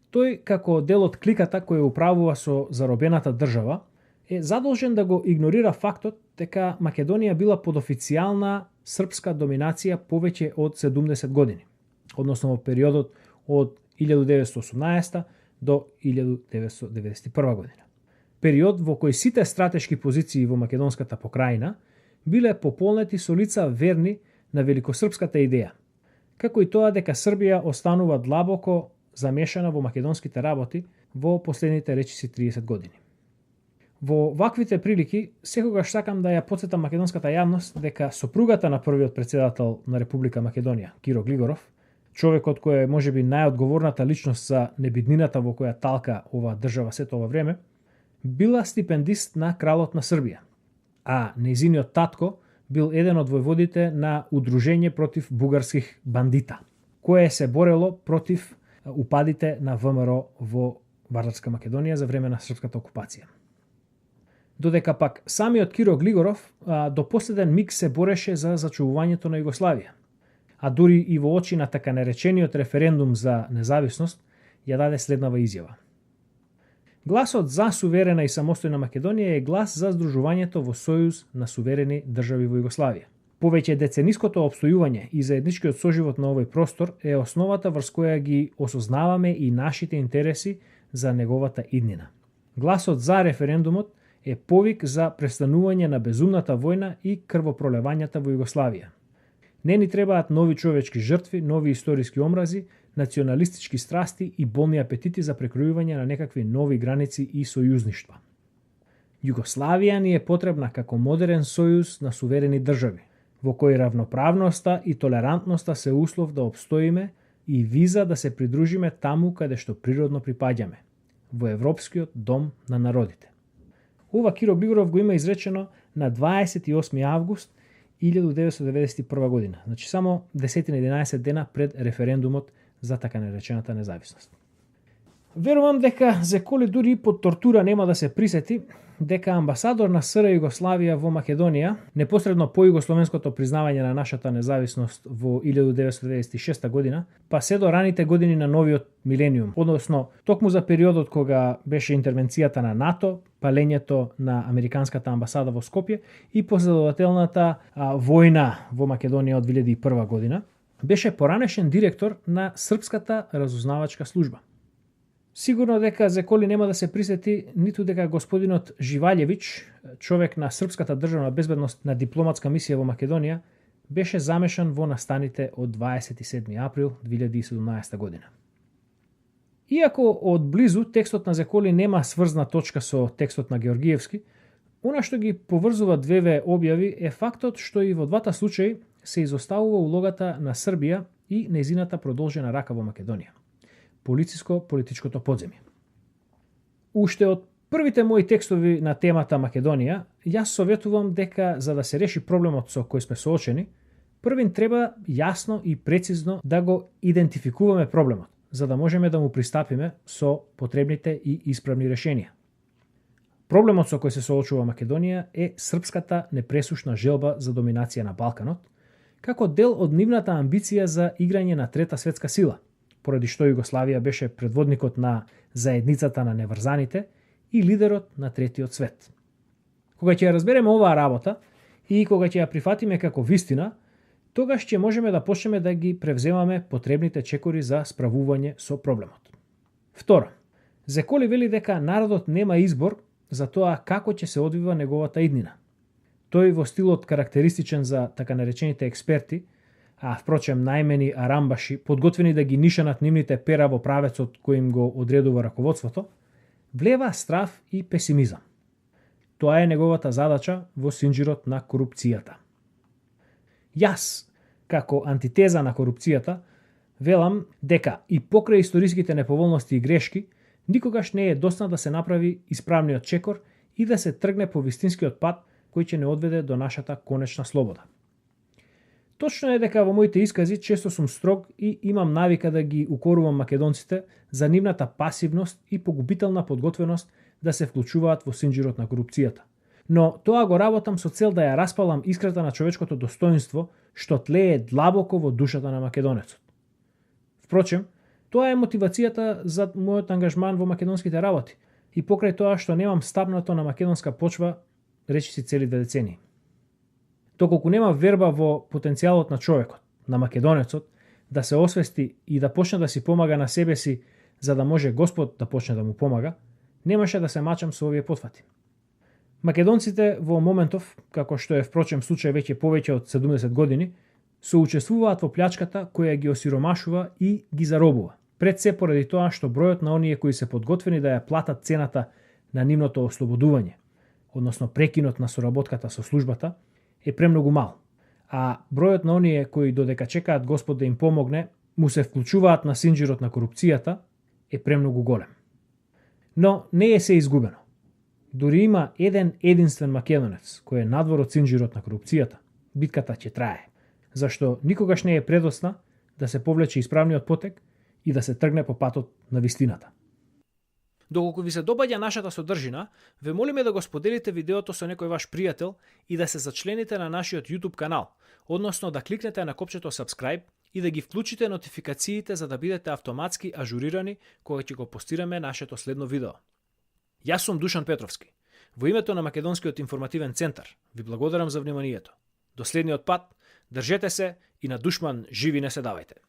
Тој, како дел од кликата која управува со заробената држава, е задолжен да го игнорира фактот дека Македонија била под официјална српска доминација повеќе од 70 години, односно во периодот од 1918 до 1991 година. Период во кој сите стратешки позиции во македонската покрајина биле пополнети со лица верни на великосрпската идеја, како и тоа дека Србија останува длабоко замешана во македонските работи во последните речиси 30 години. Во ваквите прилики, секогаш сакам да ја потсетам македонската јавност дека сопругата на првиот претседател на Република Македонија, Киро Глигоров, човекот кој е можеби најодговорната личност за небиднината во која талка оваа држава сето ова време, била стипендист на кралот на Србија, а нејзиниот татко бил еден од војводите на удружење против бугарских бандита, кое се борело против упадите на ВМРО во Вардарска Македонија за време на српската окупација. Додека пак самиот Киро Глигоров до последен миг се бореше за зачувувањето на Југославија, а дури и во очи на така наречениот референдум за независност ја даде следнава изјава. Гласот за суверена и самостојна Македонија е глас за здружувањето во сојуз на суверени држави во Југославија. Повеќе децениското опстојување и заедничкиот соживот на овој простор е основата врз која ги осознаваме и нашите интереси за неговата иднина. Гласот за референдумот е повик за престанување на безумната војна и крвопролевањата во Југославија. Не ни требаат нови човечки жртви, нови историски омрази, националистички страсти и болни апетити за прекројување на некакви нови граници и сојузништва. Југославија ни е потребна како модерен сојуз на суверени држави, во кој равноправноста и толерантноста се услов да обстоиме и виза да се придружиме таму каде што природно припаѓаме, во Европскиот дом на народите. Ова Киро Бигоров го има изречено на 28. август 1991 година, значи само 10-11 дена пред референдумот за така наречената независност. Верувам дека Зеколи дури и под тортура нема да се присети дека амбасадор на СР Југославија во Македонија, непосредно по југословенското признавање на нашата независност во 1996 година, па се до раните години на новиот милениум, односно токму за периодот кога беше интервенцијата на НАТО, палењето на американската амбасада во Скопје и последователната војна во Македонија од 2001 година, беше поранешен директор на Српската разузнавачка служба. Сигурно дека Зеколи нема да се присети ниту дека господинот Живаљевиќ, човек на Српската државна безбедност на дипломатска мисија во Македонија, беше замешан во настаните од 27. април 2017 година. Иако од близу текстот на Зеколи нема сврзна точка со текстот на Георгиевски, она што ги поврзува двеве објави е фактот што и во двата случаи се изоставува улогата на Србија и нејзината продолжена рака во Македонија. Полициско-политичкото подземје. Уште од првите мои текстови на темата Македонија, јас советувам дека за да се реши проблемот со кој сме соочени, првин треба јасно и прецизно да го идентификуваме проблемот, за да можеме да му пристапиме со потребните и исправни решенија. Проблемот со кој се соочува Македонија е српската непресушна желба за доминација на Балканот, како дел од нивната амбиција за играње на трета светска сила, поради што Југославија беше предводникот на заедницата на неврзаните и лидерот на третиот свет. Кога ќе ја разбереме оваа работа и кога ќе ја прифатиме како вистина, тогаш ќе можеме да почнеме да ги превземаме потребните чекори за справување со проблемот. Второ, Зеколи вели дека народот нема избор за тоа како ќе се одвива неговата иднина. Тој во стилот карактеристичен за така наречените експерти, а впрочем најмени арамбаши, подготвени да ги нишанат нивните пера во правецот кој им го одредува раководството, влева страв и песимизам. Тоа е неговата задача во синџирот на корупцијата. Јас, како антитеза на корупцијата, велам дека и покрај историските неповолности и грешки, никогаш не е доцна да се направи исправниот чекор и да се тргне по вистинскиот пат кој ќе не одведе до нашата конечна слобода. Точно е дека во моите искази често сум строг и имам навика да ги укорувам македонците за нивната пасивност и погубителна подготвеност да се вклучуваат во синџирот на корупцијата. Но тоа го работам со цел да ја распалам искрата на човечкото достоинство што тлее длабоко во душата на македонецот. Впрочем, тоа е мотивацијата за мојот ангажман во македонските работи и покрај тоа што немам стапнато на македонска почва речиси цели 2 децении. Доколку нема верба во потенцијалот на човекот, на македонецот, да се освести и да почне да си помага на себе си за да може Господ да почне да му помага, немаше да се мачам со овие потфати. Македонците во моментов, како што е впрочем случај веќе повеќе од 70 години, соучествуваат во плячката која ги осиромашува и ги заробува. Пред се поради тоа што бројот на оние кои се подготвени да ја платат цената на нивното ослободување, односно прекинот на соработката со службата, е премногу мал, а бројот на оние кои додека чекаат Господ да им помогне, му се вклучуваат на синџирот на корупцијата, е премногу голем. Но не е се изгубено. Дури има еден единствен македонец кој е надвор од синџирот на корупцијата, битката ќе трае, зашто никогаш не е предоцна да се повлече исправниот потек и да се тргне по патот на вистината. Доколку ви се допаѓа нашата содржина, ве молиме да го споделите видеото со некој ваш пријател и да се зачлените на нашиот YouTube канал, односно да кликнете на копчето subscribe и да ги вклучите нотификациите за да бидете автоматски ажурирани кога ќе го постираме нашето следно видео. Јас сум Душан Петровски. Во името на Македонскиот информативен центар ви благодарам за вниманието. До следниот пат, држете се и на душман живи не се давајте.